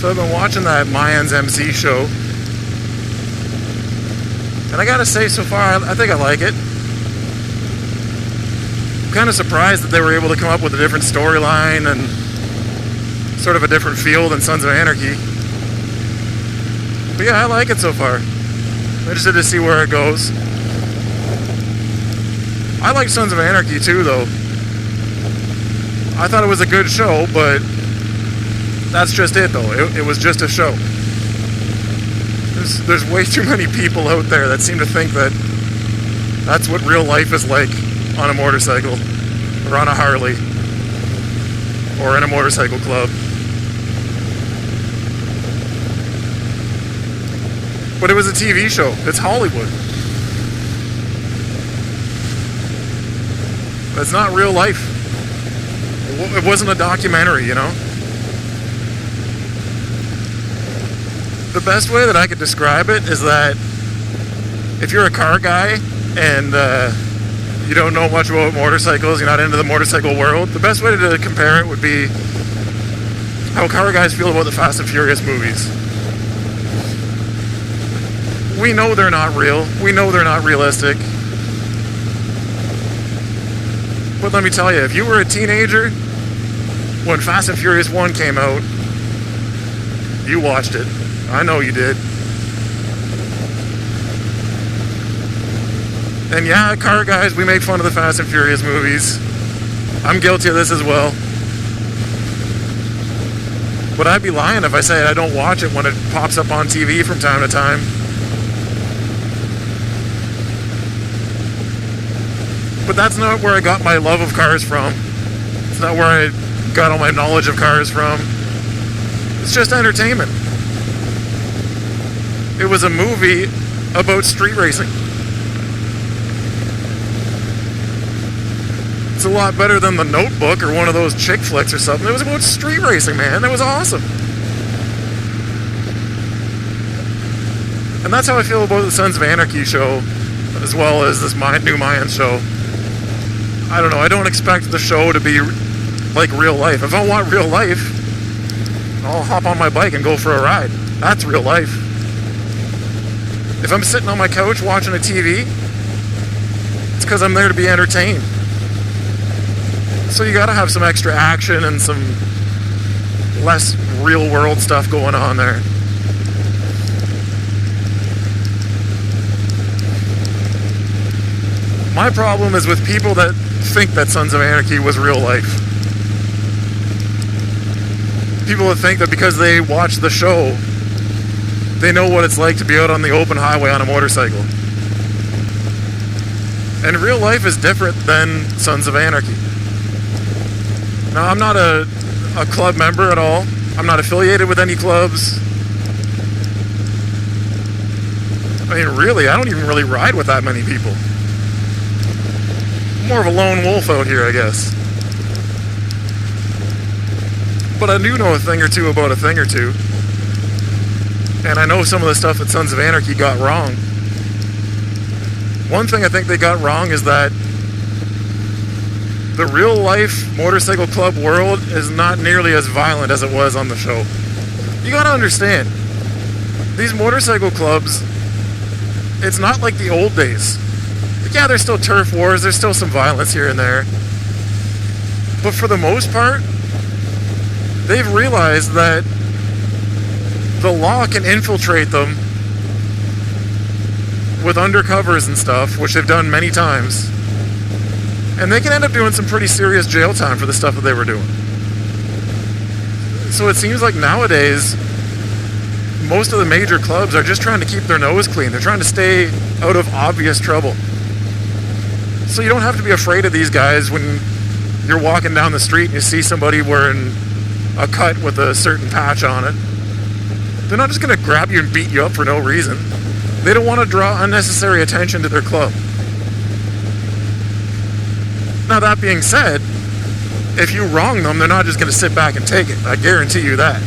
So I've been watching that MAYANS M.C. show, and I gotta say, so far, I think I like it. I'm kind of surprised that they were able to come up with a different storyline and sort of a different feel than Sons of Anarchy. But yeah, I like it so far. I'm interested to see where it goes. I like Sons of Anarchy too, though. I thought it was a good show, but that's just it, though. It was just a show. There's way too many people out there that seem to think that that's what real life is like on a motorcycle, or on a Harley, or in a motorcycle club. But it was a TV show. It's Hollywood. It's not real life. It wasn't a documentary, you know? The best way that I could describe it is that if you're a car guy and you don't know much about motorcycles, you're not into the motorcycle world, the best way to compare it would be how car guys feel about the Fast and Furious movies. We know they're not real. We know they're not realistic. But let me tell you, if you were a teenager when Fast and Furious 1 came out, you watched it. I know you did. And yeah, car guys, we make fun of the Fast and Furious movies. I'm guilty of this as well. But I'd be lying if I said I don't watch it when it pops up on TV from time to time. But that's not where I got my love of cars from. It's not where I got all my knowledge of cars from. It's just entertainment. It was a movie about street racing. It's a lot better than The Notebook or one of those chick flicks or something. It was about street racing, man. It was awesome. And that's how I feel about the Sons of Anarchy show, as well as this new Mayans show. I don't know, I don't expect the show to be like real life. If I want real life, I'll hop on my bike and go for a ride. That's real life. If I'm sitting on my couch watching a TV, it's because I'm there to be entertained. So you gotta have some extra action and some less real world stuff going on there. My problem is with people that think that Sons of Anarchy was real life. People that think that because they watch the show, they know what it's like to be out on the open highway on a motorcycle. And real life is different than Sons of Anarchy. Now, I'm not a club member at all. I'm not affiliated with any clubs. I mean, really, I don't even really ride with that many people. More of a lone wolf out here, I guess. But I do know a thing or two about a thing or two. And I know some of the stuff that Sons of Anarchy got wrong. One thing I think they got wrong is that the real life motorcycle club world is not nearly as violent as it was on the show. You gotta understand, these motorcycle clubs, it's not like the old days. Yeah, there's still turf wars, there's still some violence here and there. But for the most part, they've realized that the law can infiltrate them with undercovers and stuff, which they've done many times. And they can end up doing some pretty serious jail time for the stuff that they were doing. So it seems like nowadays, most of the major clubs are just trying to keep their nose clean. They're trying to stay out of obvious trouble. So you don't have to be afraid of these guys when you're walking down the street and you see somebody wearing a cut with a certain patch on it. They're not just going to grab you and beat you up for no reason. They don't want to draw unnecessary attention to their club. Now, that being said, if you wrong them, they're not just going to sit back and take it. I guarantee you that.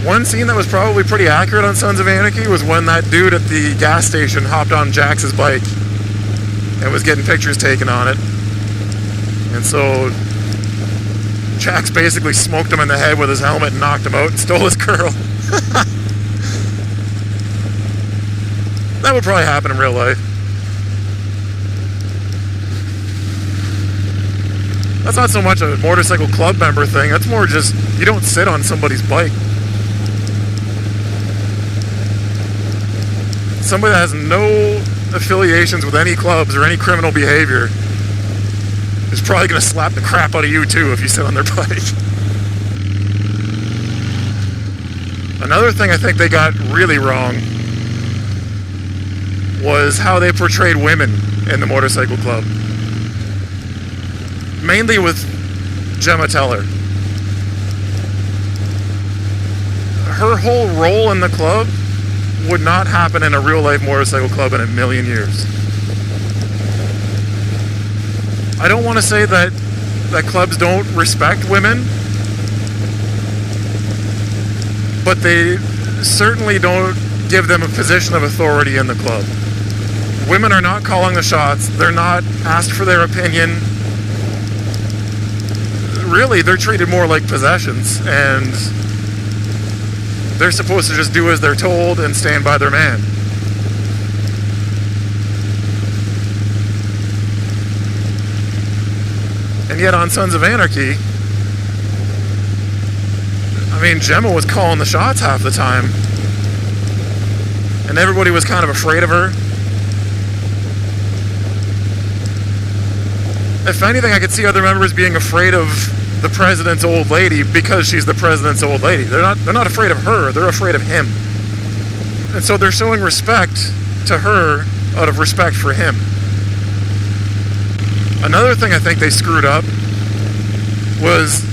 One scene that was probably pretty accurate on Sons of Anarchy was when that dude at the gas station hopped on Jax's bike and was getting pictures taken on it. And so Jax basically smoked him in the head with his helmet and knocked him out and stole his girl. That would probably happen in real life. That's not so much a motorcycle club member thing. That's more just, you don't sit on somebody's bike. Somebody that has no affiliations with any clubs or any criminal behavior is probably going to slap the crap out of you too if you sit on their bike. Another thing I think they got really wrong was how they portrayed women in the motorcycle club. Mainly with Gemma Teller. Her whole role in the club would not happen in a real-life motorcycle club in a million years. I don't want to say that clubs don't respect women, but they certainly don't give them a position of authority in the club. Women are not calling the shots. They're not asked for their opinion. Really, they're treated more like possessions, and they're supposed to just do as they're told and stand by their man. And yet on Sons of Anarchy, I mean, Gemma was calling the shots half the time, and everybody was kind of afraid of her. If anything, I could see other members being afraid of the president's old lady because she's the president's old lady. They're not afraid of her, they're afraid of him. And so they're showing respect to her out of respect for him. Another thing I think they screwed up was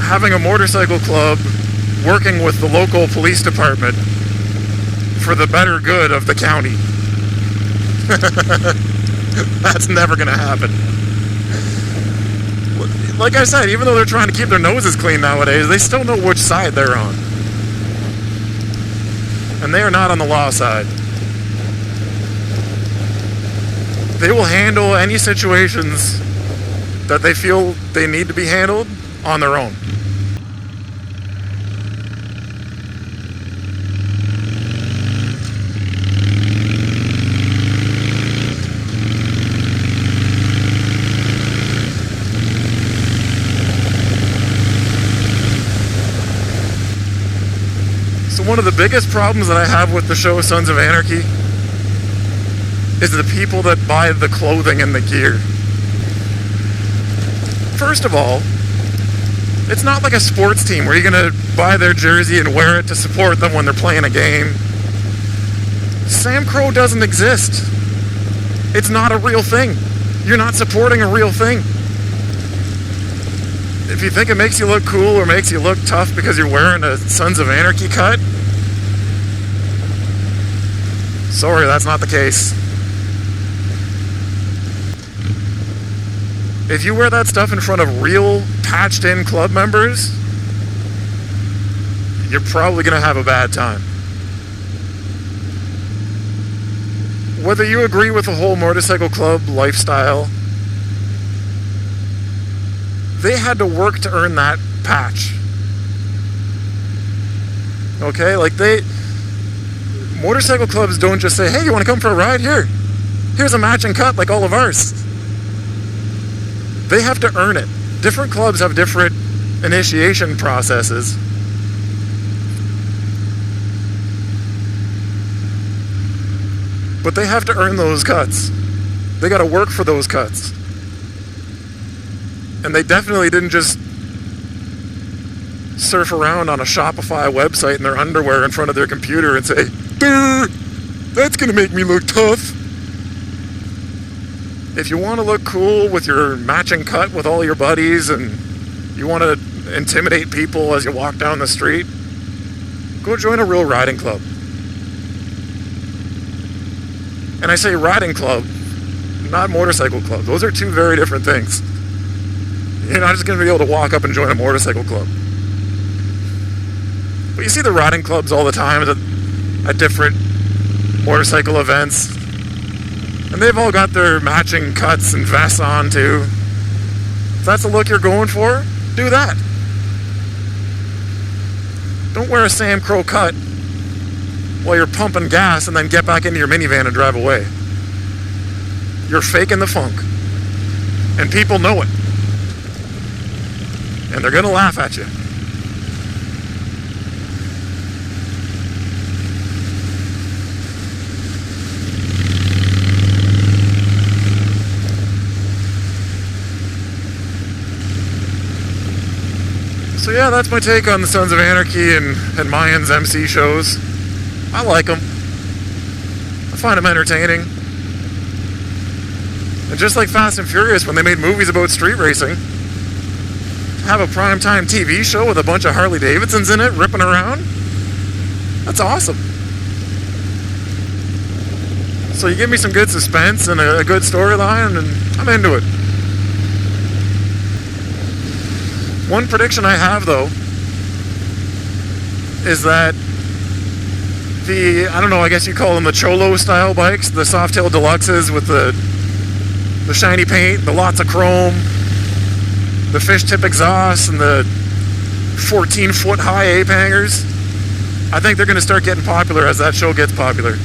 having a motorcycle club working with the local police department for the better good of the county. That's never going to happen. Like I said, even though they're trying to keep their noses clean nowadays, they still know which side they're on. And they are not on the law side. They will handle any situations that they feel they need to be handled on their own. One of the biggest problems that I have with the show Sons of Anarchy is the people that buy the clothing and the gear. First of all, it's not like a sports team where you're going to buy their jersey and wear it to support them when they're playing a game. Sam Crow doesn't exist. It's not a real thing. You're not supporting a real thing. If you think it makes you look cool or makes you look tough because you're wearing a Sons of Anarchy cut, sorry, that's not the case. If you wear that stuff in front of real patched-in club members, you're probably going to have a bad time. Whether you agree with the whole motorcycle club lifestyle, they had to work to earn that patch. Okay, like motorcycle clubs don't just say, hey, you want to come for a ride? Here's a matching cut like all of ours. They have to earn it. Different clubs have different initiation processes. But they have to earn those cuts. They got to work for those cuts. And they definitely didn't just surf around on a Shopify website in their underwear in front of their computer and say, that's going to make me look tough. If you want to look cool with your matching cut with all your buddies and you want to intimidate people as you walk down the street, go join a real riding club. And I say riding club, not motorcycle club. Those are two very different things. You're not just going to be able to walk up and join a motorcycle club. But you see the riding clubs all the time at different motorcycle events. And they've all got their matching cuts and vests on too. If that's the look you're going for, do that. Don't wear a Sam Crow cut while you're pumping gas and then get back into your minivan and drive away. You're faking the funk. And people know it. And they're gonna laugh at you. So yeah, that's my take on the Sons of Anarchy and Mayans MC shows. I like them. I find them entertaining. And just like Fast and Furious, when they made movies about street racing, have a primetime TV show with a bunch of Harley Davidsons in it, ripping around, that's awesome. So you give me some good suspense and a good storyline, and I'm into it. One prediction I have, though, is that I don't know, I guess you call them the Cholo style bikes, the Softail Deluxes with the shiny paint, the lots of chrome, the fish tip exhaust, and the 14-foot high ape hangers. I think they're going to start getting popular as that show gets popular.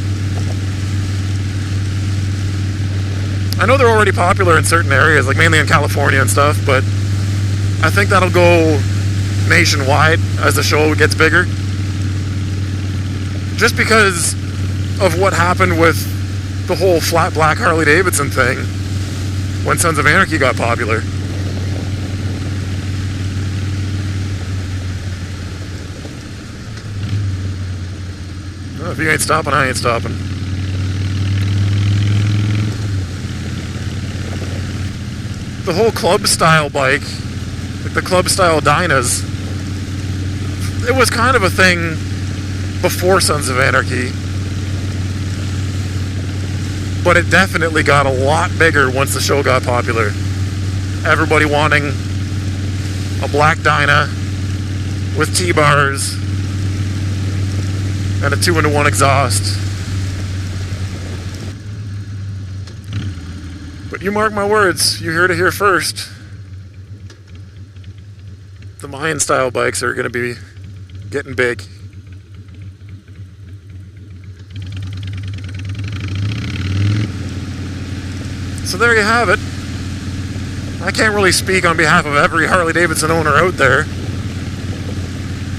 I know they're already popular in certain areas, like mainly in California and stuff, but I think that'll go nationwide as the show gets bigger. Just because of what happened with the whole flat black Harley Davidson thing when Sons of Anarchy got popular. Well, if you ain't stopping, I ain't stopping. The whole club style bike, like the club style Dynas, it was kind of a thing before Sons of Anarchy, but it definitely got a lot bigger once the show got popular. Everybody wanting a black Dyna with T-bars and a 2-in-1 exhaust. But you mark my words, you heard it here first. The Mayan style bikes are going to be getting big. So there you have it. I can't really speak on behalf of every Harley Davidson owner out there.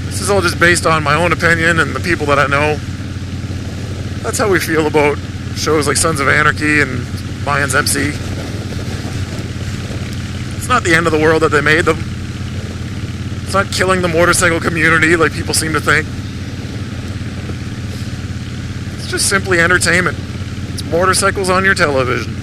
This is all just based on my own opinion and the people that I know. That's how we feel about shows like Sons of Anarchy and Mayans MC. It's not the end of the world that they made them. It's not killing the motorcycle community like people seem to think. It's just simply entertainment. It's motorcycles on your television.